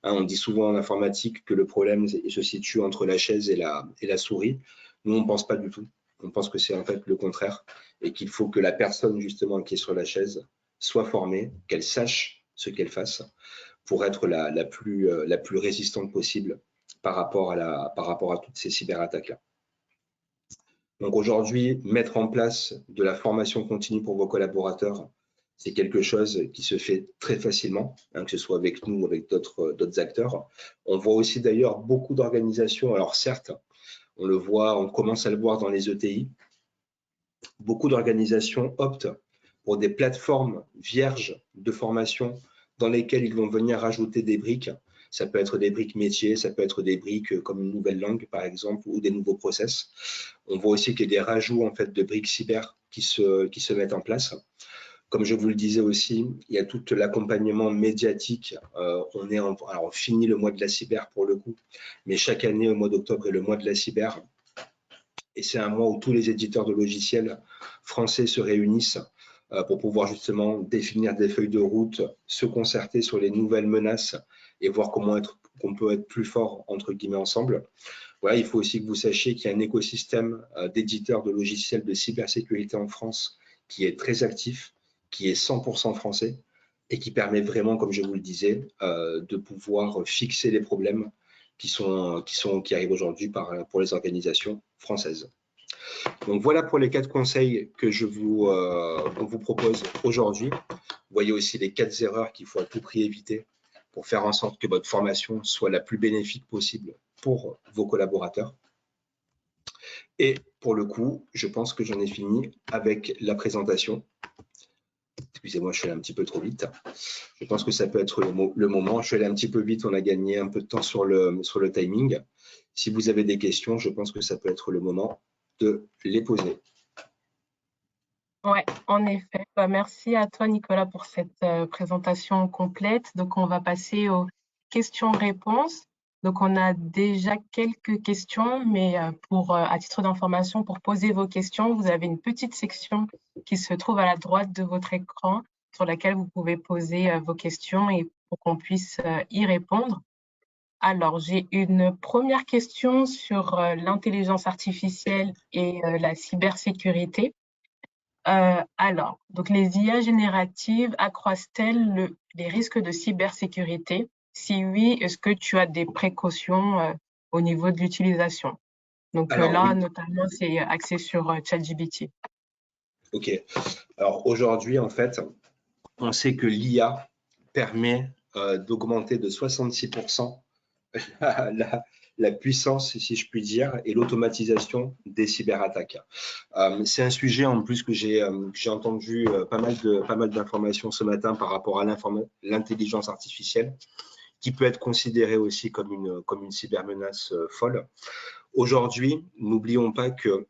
Hein, on dit souvent en informatique que le problème se situe entre la chaise et la souris. Nous, on ne pense pas du tout. On pense que c'est en fait le contraire et qu'il faut que la personne justement qui est sur la chaise soit formée, qu'elle sache ce qu'elle fasse pour être la plus résistante possible par rapport à toutes ces cyberattaques-là. Donc aujourd'hui, mettre en place de la formation continue pour vos collaborateurs, c'est quelque chose qui se fait très facilement, hein, que ce soit avec nous ou avec d'autres acteurs. On voit aussi d'ailleurs beaucoup d'organisations, alors certes, on le voit, on commence à le voir dans les ETI, beaucoup d'organisations optent pour des plateformes vierges de formation dans lesquelles ils vont venir rajouter des briques. Ça peut être des briques métiers, ça peut être des briques comme une nouvelle langue, par exemple, ou des nouveaux process. On voit aussi qu'il y a des rajouts en fait, de briques cyber qui se mettent en place. Comme je vous le disais aussi, il y a tout l'accompagnement médiatique. Alors on finit le mois de la cyber pour le coup, mais chaque année, au mois d'octobre, est le mois de la cyber. Et c'est un mois où tous les éditeurs de logiciels français se réunissent pour pouvoir justement définir des feuilles de route, se concerter sur les nouvelles menaces et voir comment qu'on peut être plus fort entre guillemets ensemble. Voilà, il faut aussi que vous sachiez qu'il y a un écosystème d'éditeurs de logiciels de cybersécurité en France qui est très actif, qui est 100% français et qui permet vraiment, comme je vous le disais, de pouvoir fixer les problèmes qui arrivent aujourd'hui pour les organisations françaises. Donc voilà pour les 4 conseils que qu'on vous propose aujourd'hui. Vous voyez aussi les 4 erreurs qu'il faut à tout prix éviter pour faire en sorte que votre formation soit la plus bénéfique possible pour vos collaborateurs. Et pour le coup, je pense que j'en ai fini avec la présentation. Excusez-moi, je suis allé un petit peu trop vite. Je pense que ça peut être le moment. Je suis allé un petit peu vite, on a gagné un peu de temps sur le timing. Si vous avez des questions, je pense que ça peut être le moment de les poser. Oui, en effet. Bah, merci à toi, Nicolas, pour cette présentation complète. Donc, on va passer aux questions-réponses. Donc, on a déjà quelques questions, mais à titre d'information, pour poser vos questions, vous avez une petite section qui se trouve à la droite de votre écran sur laquelle vous pouvez poser vos questions et pour qu'on puisse y répondre. Alors, j'ai une première question sur l'intelligence artificielle et la cybersécurité. Alors, donc les IA génératives accroissent-elles les risques de cybersécurité? Si oui, est-ce que tu as des précautions au niveau de l'utilisation? Donc Alors là, oui, notamment, c'est axé sur ChatGPT. ok. Alors aujourd'hui, en fait, on sait que l'IA permet d'augmenter de 66% la puissance, si je puis dire, et l'automatisation des cyberattaques. C'est un sujet en plus que j'ai entendu pas mal d'informations ce matin par rapport à l'intelligence artificielle, qui peut être considérée aussi comme une cybermenace folle. Aujourd'hui, n'oublions pas que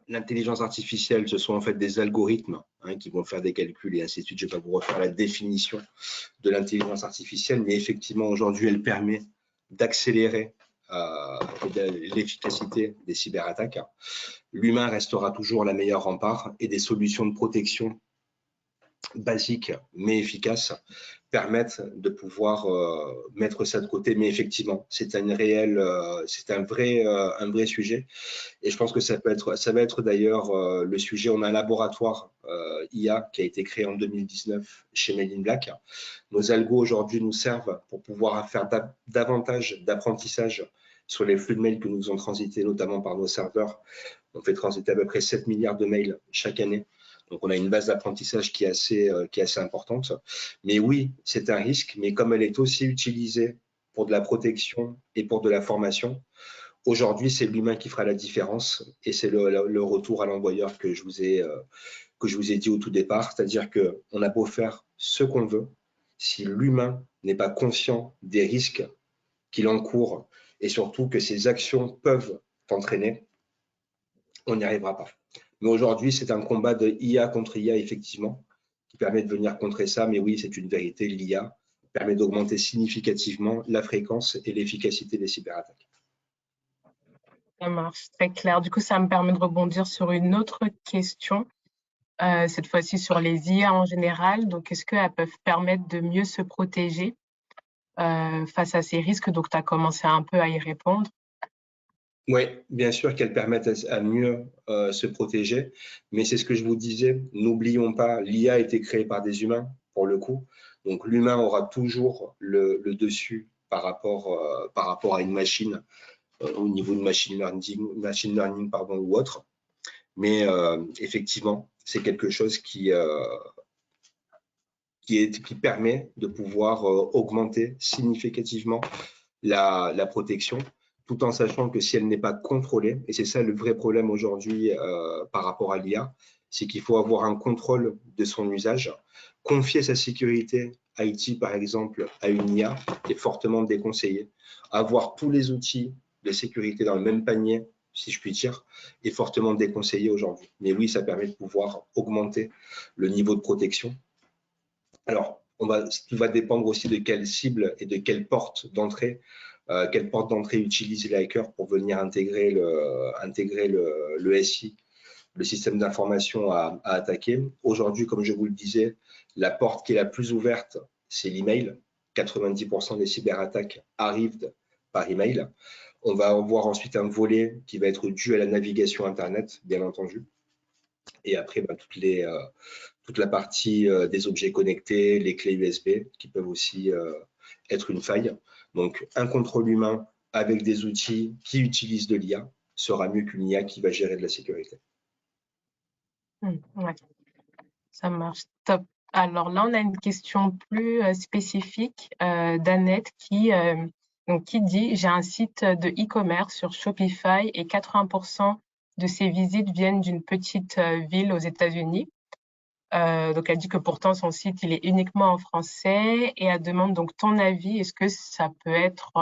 l'intelligence artificielle, ce sont en fait des algorithmes qui vont faire des calculs et ainsi de suite. Je ne vais pas vous refaire la définition de l'intelligence artificielle, mais effectivement, aujourd'hui, elle permet d'accélérer l'efficacité des cyberattaques. L'humain restera toujours la meilleure rempart et des solutions de protection basiques mais efficaces permettent de pouvoir mettre ça de côté. Mais effectivement, c'est un vrai sujet. Et je pense que ça va être d'ailleurs le sujet. On a un laboratoire IA qui a été créé en 2019 chez Made in Black. Nos algos aujourd'hui nous servent pour pouvoir faire davantage d'apprentissage sur les flux de mails que nous faisons transiter, notamment par nos serveurs. On fait transiter à peu près 7 milliards de mails chaque année. Donc, on a une base d'apprentissage qui est assez importante. Mais oui, c'est un risque, mais comme elle est aussi utilisée pour de la protection et pour de la formation, aujourd'hui, c'est l'humain qui fera la différence et c'est le retour à l'envoyeur que je vous ai dit au tout départ, c'est-à-dire qu'on a beau faire ce qu'on veut, si l'humain n'est pas conscient des risques qu'il encourt et surtout que ses actions peuvent entraîner, on n'y arrivera pas. Mais aujourd'hui, c'est un combat de IA contre IA, effectivement, qui permet de venir contrer ça. Mais oui, c'est une vérité, l'IA permet d'augmenter significativement la fréquence et l'efficacité des cyberattaques. Ça marche, très clair. Du coup, ça me permet de rebondir sur une autre question, cette fois-ci sur les IA en général. Donc, est-ce qu'elles peuvent permettre de mieux se protéger face à ces risques? Donc, tu as commencé un peu à y répondre. Oui, bien sûr qu'elles permettent à mieux se protéger, mais c'est ce que je vous disais, n'oublions pas, l'IA a été créée par des humains, pour le coup, donc l'humain aura toujours le dessus par rapport à une machine, au niveau de machine learning pardon, ou autre, mais effectivement, c'est quelque chose qui permet de pouvoir augmenter significativement la protection, tout en sachant que si elle n'est pas contrôlée, et c'est ça le vrai problème aujourd'hui par rapport à l'IA, c'est qu'il faut avoir un contrôle de son usage. Confier sa sécurité IT, par exemple, à une IA est fortement déconseillé. Avoir tous les outils de sécurité dans le même panier, si je puis dire, est fortement déconseillé aujourd'hui. Mais oui, ça permet de pouvoir augmenter le niveau de protection. Alors, tout va dépendre aussi de quelle cible et de quelle porte d'entrée utilise les hackers pour venir intégrer le SI, le système d'information à attaquer. Aujourd'hui, comme je vous le disais, la porte qui est la plus ouverte, c'est l'email. 90% des cyberattaques arrivent par email. On va avoir ensuite un volet qui va être dû à la navigation Internet, bien entendu. Et après, toute la partie des objets connectés, les clés USB qui peuvent aussi être une faille. Donc, un contrôle humain avec des outils qui utilisent de l'IA sera mieux qu'une IA qui va gérer de la sécurité. Ouais, ça marche. Top. Alors là, on a une question plus spécifique d'Annette qui dit: j'ai un site de e-commerce sur Shopify et 80% de ses visites viennent d'une petite ville aux États-Unis. Donc elle dit que pourtant son site il est uniquement en français et elle demande donc ton avis, est-ce que ça peut être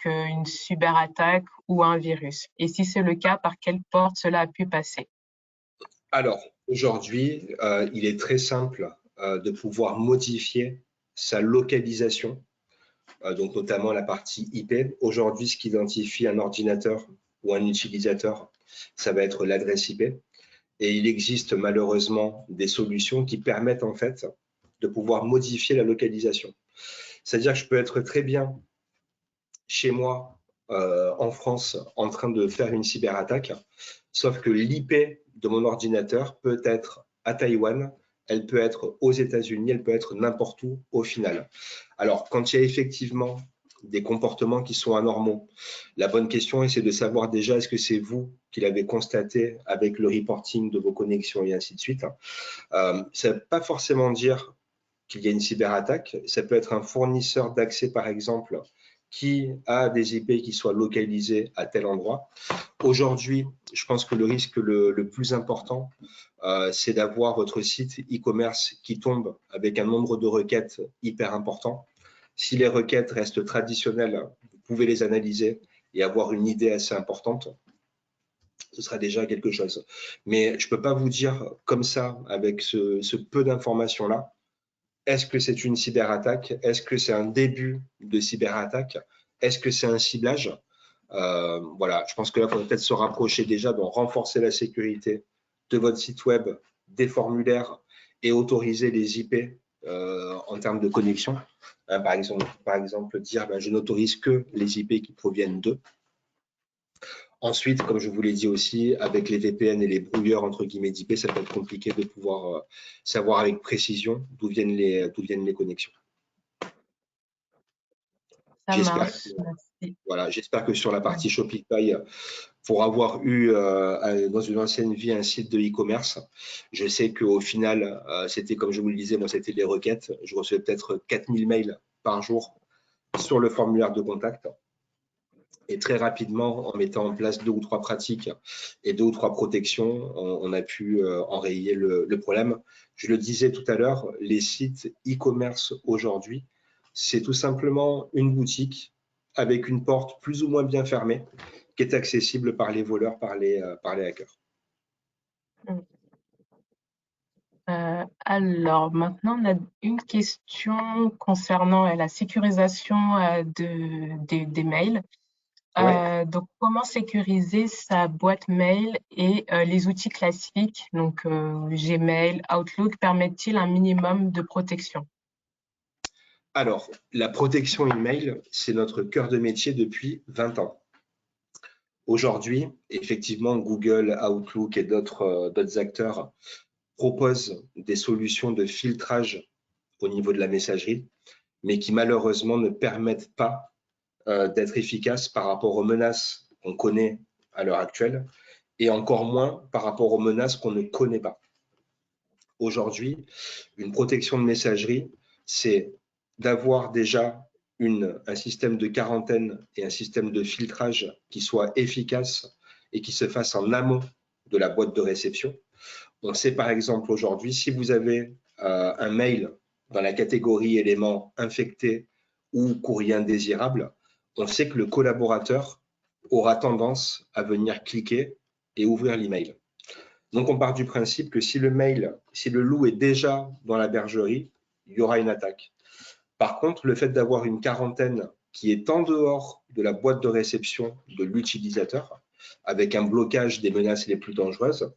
une cyberattaque ou un virus? Et si c'est le cas, par quelle porte cela a pu passer? Alors, aujourd'hui, il est très simple de pouvoir modifier sa localisation, donc notamment la partie IP. Aujourd'hui, ce qui identifie un ordinateur ou un utilisateur, ça va être l'adresse IP. Et il existe malheureusement des solutions qui permettent en fait de pouvoir modifier la localisation. C'est-à-dire que je peux être très bien chez moi en France en train de faire une cyberattaque, sauf que l'IP de mon ordinateur peut être à Taïwan, elle peut être aux États-Unis, elle peut être n'importe où au final. Alors, quand il y a effectivement des comportements qui sont anormaux, la bonne question, c'est de savoir déjà, est-ce que c'est vous qui l'avez constaté avec le reporting de vos connexions et ainsi de suite. Ça ne veut pas forcément dire qu'il y a une cyberattaque. Ça peut être un fournisseur d'accès, par exemple, qui a des IP qui soient localisés à tel endroit. Aujourd'hui, je pense que le risque le plus important, c'est d'avoir votre site e-commerce qui tombe avec un nombre de requêtes hyper important. Si les requêtes restent traditionnelles, vous pouvez les analyser et avoir une idée assez importante. Ce sera déjà quelque chose. Mais je ne peux pas vous dire comme ça, avec ce peu d'informations-là, est-ce que c'est une cyberattaque? Est-ce que c'est un début de cyberattaque? Est-ce que c'est un ciblage? Voilà, je pense que là, il faudrait peut-être se rapprocher déjà, donc renforcer la sécurité de votre site web, des formulaires et autoriser les IP en termes de connexion. Par exemple dire je n'autorise que les IP qui proviennent d'eux. Ensuite, comme je vous l'ai dit aussi, avec les VPN et les brouilleurs entre guillemets d'IP, ça peut être compliqué de pouvoir savoir avec précision d'où viennent les connexions. Ça marche, merci. Voilà, j'espère que sur la partie Shopify, pour avoir eu dans une ancienne vie un site de e-commerce, je sais qu'au final, c'était comme je vous le disais, moi c'était des requêtes. Je recevais peut-être 4000 mails par jour sur le formulaire de contact. Et très rapidement, en mettant en place 2 ou 3 pratiques et 2 ou 3 protections, on a pu enrayer le problème. Je le disais tout à l'heure, les sites e-commerce aujourd'hui, c'est tout simplement une boutique avec une porte plus ou moins bien fermée qui est accessible par les voleurs, par les hackers. Alors maintenant, on a une question concernant la sécurisation des mails. Ouais. Donc, comment sécuriser sa boîte mail et les outils classiques, donc Gmail, Outlook, permettent-ils un minimum de protection? Alors, la protection email, c'est notre cœur de métier depuis 20 ans. Aujourd'hui, effectivement, Google, Outlook et d'autres acteurs proposent des solutions de filtrage au niveau de la messagerie, mais qui malheureusement ne permettent pas d'être efficaces par rapport aux menaces qu'on connaît à l'heure actuelle et encore moins par rapport aux menaces qu'on ne connaît pas. Aujourd'hui, une protection de messagerie, c'est d'avoir déjà un système de quarantaine et un système de filtrage qui soit efficace et qui se fasse en amont de la boîte de réception. On sait par exemple aujourd'hui, si vous avez un mail dans la catégorie éléments infectés ou courrier indésirable, on sait que le collaborateur aura tendance à venir cliquer et ouvrir l'email. Donc on part du principe que si le loup est déjà dans la bergerie, il y aura une attaque. Par contre, le fait d'avoir une quarantaine qui est en dehors de la boîte de réception de l'utilisateur, avec un blocage des menaces les plus dangereuses,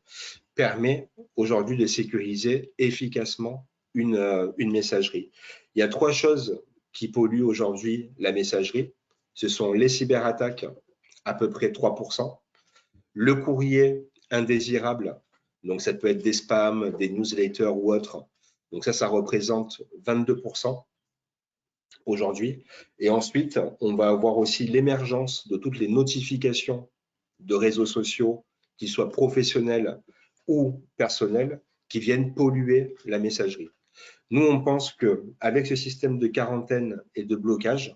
permet aujourd'hui de sécuriser efficacement une messagerie. Il y a 3 choses qui polluent aujourd'hui la messagerie. Ce sont les cyberattaques, à peu près 3%, le courrier indésirable, donc ça peut être des spams, des newsletters ou autres, donc ça représente 22% aujourd'hui. Et ensuite, on va avoir aussi l'émergence de toutes les notifications de réseaux sociaux, qu'ils soient professionnels ou personnels, qui viennent polluer la messagerie. Nous, on pense qu'avec ce système de quarantaine et de blocage,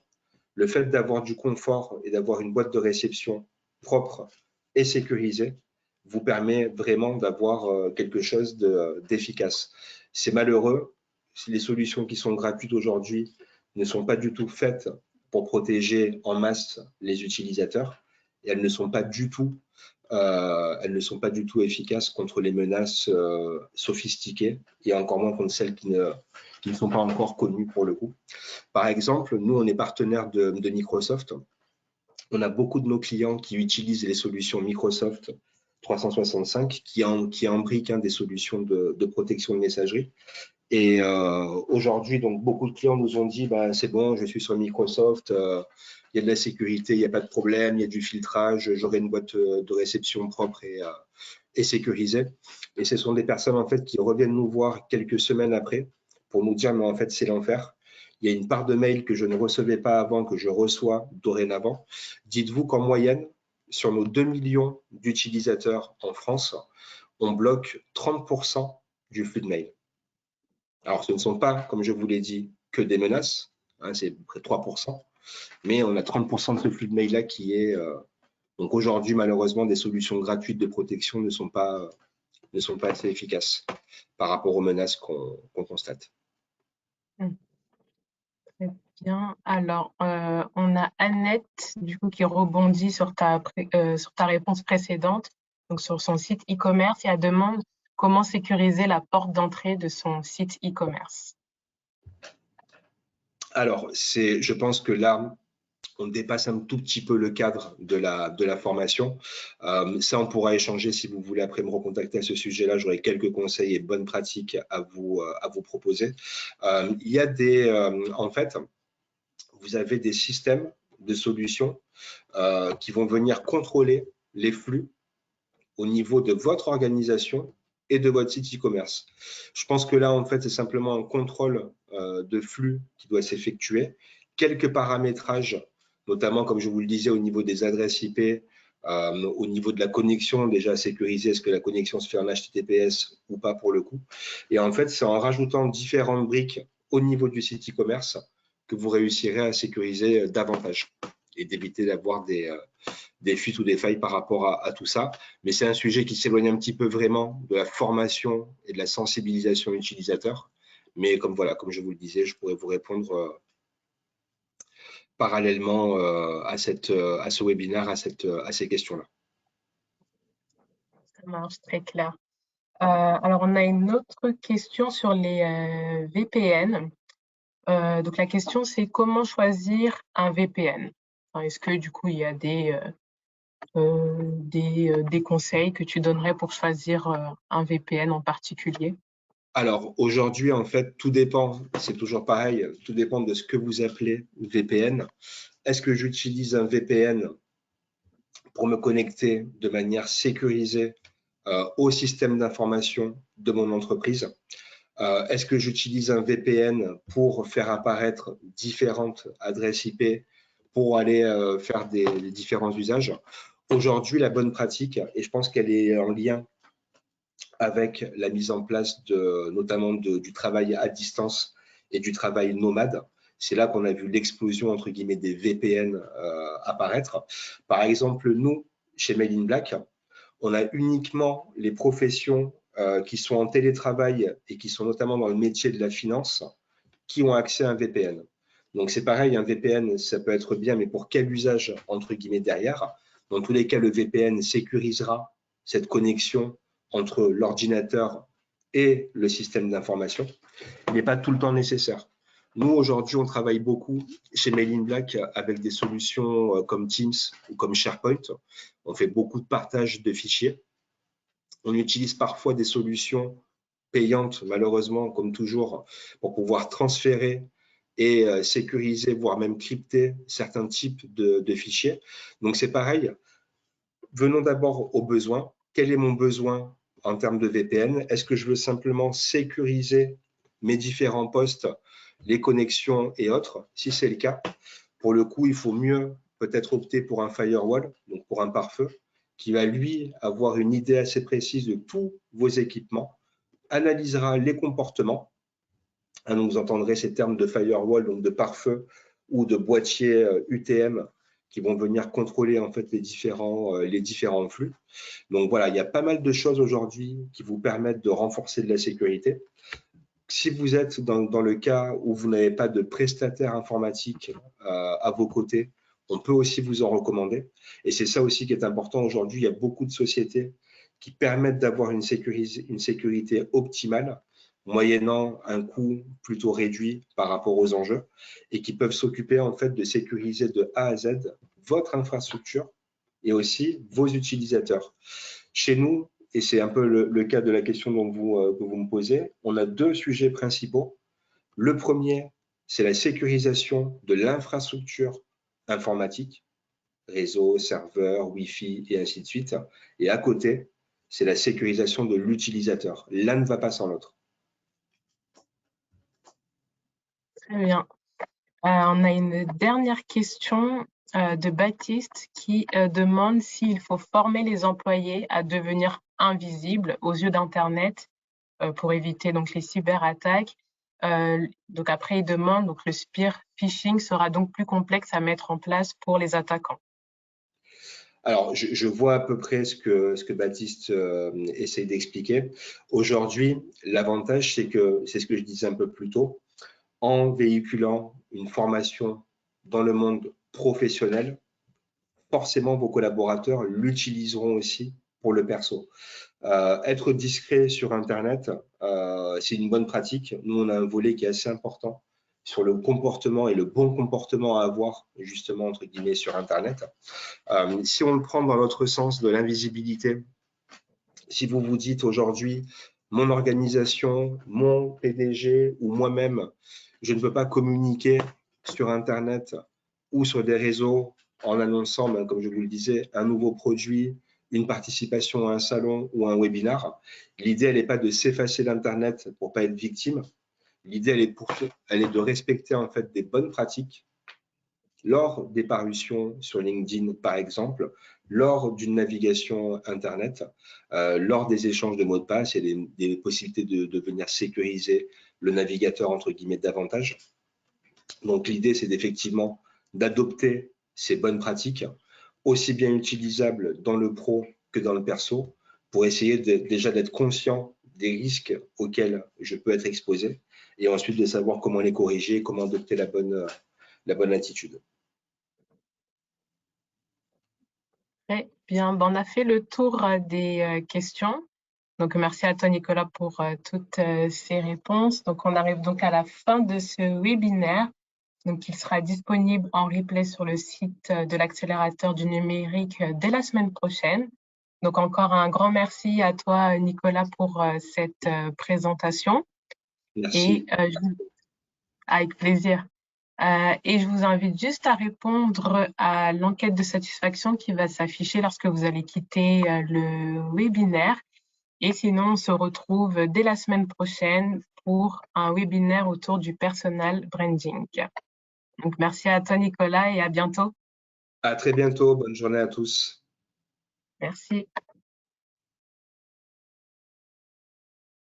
le fait d'avoir du confort et d'avoir une boîte de réception propre et sécurisée vous permet vraiment d'avoir quelque chose d'efficace. C'est malheureux, les solutions qui sont gratuites aujourd'hui ne sont pas du tout faites pour protéger en masse les utilisateurs et elles ne sont pas du tout efficaces contre les menaces sophistiquées et encore moins contre celles qui ne sont pas encore connues pour le coup. Par exemple, nous, on est partenaire de Microsoft. On a beaucoup de nos clients qui utilisent les solutions Microsoft 365, qui imbriquent des solutions de protection de messagerie. Et aujourd'hui, donc beaucoup de clients nous ont dit, c'est bon, je suis sur Microsoft, il y a de la sécurité, il n'y a pas de problème, il y a du filtrage, j'aurai une boîte de réception propre et sécurisée. Et ce sont des personnes en fait qui reviennent nous voir quelques semaines après pour nous dire, mais en fait, c'est l'enfer. Il y a une part de mails que je ne recevais pas avant, que je reçois dorénavant. Dites-vous qu'en moyenne, sur nos 2 millions d'utilisateurs en France, on bloque 30% du flux de mails. Alors, ce ne sont pas, comme je vous l'ai dit, que des menaces, c'est près de 3%, mais on a 30% de ce flux de mail-là qui est… donc aujourd'hui, malheureusement, des solutions gratuites de protection ne sont pas assez efficaces par rapport aux menaces qu'on constate. Très bien. Alors, on a Annette, du coup, qui rebondit sur ta réponse précédente, donc sur son site e-commerce, et elle demande comment sécuriser la porte d'entrée de son site e-commerce. Alors, je pense que là, on dépasse un tout petit peu le cadre de la formation. Ça, on pourra échanger si vous voulez après me recontacter à ce sujet-là. J'aurai quelques conseils et bonnes pratiques à vous proposer. Il y a en fait, vous avez des systèmes de solutions qui vont venir contrôler les flux au niveau de votre organisation et de votre site e-commerce. Je pense que là, en fait, c'est simplement un contrôle de flux qui doit s'effectuer, quelques paramétrages, notamment, comme je vous le disais, au niveau des adresses IP, au niveau de la connexion, déjà sécurisée, est-ce que la connexion se fait en HTTPS ou pas pour le coup. Et en fait, c'est en rajoutant différentes briques au niveau du site e-commerce que vous réussirez à sécuriser davantage et d'éviter d'avoir des fuites ou des failles par rapport à tout ça. Mais c'est un sujet qui s'éloigne un petit peu vraiment de la formation et de la sensibilisation utilisateur. Mais comme je vous le disais, je pourrais vous répondre parallèlement à ce webinaire, à ces questions-là. Ça marche, très clair. Alors, on a une autre question sur les VPN. Donc, la question, c'est comment choisir un VPN? Enfin, est-ce que, du coup, il y a des conseils que tu donnerais pour choisir un VPN en particulier? Alors aujourd'hui, en fait, tout dépend, c'est toujours pareil, tout dépend de ce que vous appelez VPN. Est-ce que j'utilise un VPN pour me connecter de manière sécurisée au système d'information de mon entreprise? Est-ce que j'utilise un VPN pour faire apparaître différentes adresses IP pour aller faire des différents usages? Aujourd'hui, la bonne pratique, et je pense qu'elle est en lien avec la mise en place notamment du travail à distance et du travail nomade. C'est là qu'on a vu l'explosion entre guillemets des VPN apparaître. Par exemple, nous, chez Made in Black, on a uniquement les professions qui sont en télétravail et qui sont notamment dans le métier de la finance qui ont accès à un VPN. Donc c'est pareil, un VPN, ça peut être bien, mais pour quel usage entre guillemets derrière? Dans tous les cas, le VPN sécurisera cette connexion entre l'ordinateur et le système d'information. Il n'est pas tout le temps nécessaire. Nous, aujourd'hui, on travaille beaucoup chez Mail in Black avec des solutions comme Teams ou comme SharePoint. On fait beaucoup de partage de fichiers. On utilise parfois des solutions payantes, malheureusement, comme toujours, pour pouvoir transférer et sécuriser, voire même crypter certains types de fichiers. Donc, c'est pareil. Venons d'abord aux besoins. Quel est mon besoin en termes de VPN? Est-ce que je veux simplement sécuriser mes différents postes, les connexions et autres? Si c'est le cas, pour le coup, il faut mieux peut-être opter pour un firewall, donc pour un pare-feu, qui va lui avoir une idée assez précise de tous vos équipements, analysera les comportements. Donc vous entendrez ces termes de firewall, donc de pare-feu ou de boîtier UTM qui vont venir contrôler en fait les différents flux. Donc voilà, il y a pas mal de choses aujourd'hui qui vous permettent de renforcer de la sécurité. Si vous êtes dans le cas où vous n'avez pas de prestataire informatique à vos côtés, on peut aussi vous en recommander. Et c'est ça aussi qui est important aujourd'hui. Il y a beaucoup de sociétés qui permettent d'avoir une sécurité optimale, moyennant un coût plutôt réduit par rapport aux enjeux, et qui peuvent s'occuper en fait de sécuriser de A à Z votre infrastructure et aussi vos utilisateurs. Chez nous, et c'est un peu le cas de la question que vous me posez, on a deux sujets principaux. Le premier, c'est la sécurisation de l'infrastructure informatique, réseau, serveur, Wi-Fi et ainsi de suite. Et à côté, c'est la sécurisation de l'utilisateur. L'un ne va pas sans l'autre. Très bien. On a une dernière question de Baptiste qui demande s'il faut former les employés à devenir invisibles aux yeux d'Internet pour éviter donc les cyberattaques Donc après, il demande, donc le spear phishing sera donc plus complexe à mettre en place pour les attaquants. Alors, je vois à peu près ce que Baptiste essaye d'expliquer. Aujourd'hui, l'avantage, c'est que, c'est ce que je disais un peu plus tôt, en véhiculant une formation dans le monde professionnel, forcément vos collaborateurs l'utiliseront aussi pour le perso. Être discret sur Internet, c'est une bonne pratique. Nous, on a un volet qui est assez important sur le comportement et le bon comportement à avoir, justement, entre guillemets, sur Internet. Si on le prend dans l'autre sens de l'invisibilité, si vous vous dites aujourd'hui, mon organisation, mon PDG ou moi-même, je ne peux pas communiquer sur Internet ou sur des réseaux en annonçant, comme je vous le disais, un nouveau produit, une participation à un salon ou à un webinar. L'idée, elle n'est pas de s'effacer d'Internet pour ne pas être victime. L'idée, elle est de respecter en fait des bonnes pratiques lors des parutions sur LinkedIn, par exemple, lors d'une navigation Internet, lors des échanges de mots de passe, il y a des possibilités de venir sécuriser le navigateur, entre guillemets, davantage. Donc, l'idée, c'est effectivement d'adopter ces bonnes pratiques, aussi bien utilisables dans le pro que dans le perso, pour essayer déjà d'être conscient des risques auxquels je peux être exposé, et ensuite de savoir comment les corriger, comment adopter la bonne attitude. Très bien, ben, on a fait le tour des questions. Donc, merci à toi, Nicolas, pour toutes ces réponses. Donc, on arrive donc à la fin de ce webinaire. Donc, il sera disponible en replay sur le site de l'accélérateur du numérique dès la semaine prochaine. Donc, encore un grand merci à toi, Nicolas, pour cette présentation. Et Merci. avec plaisir. Et je vous invite juste à répondre à l'enquête de satisfaction qui va s'afficher lorsque vous allez quitter le webinaire. Et sinon, on se retrouve dès la semaine prochaine pour un webinaire autour du personal branding. Donc, merci à toi, Nicolas, et à bientôt. À très bientôt. Bonne journée à tous. Merci.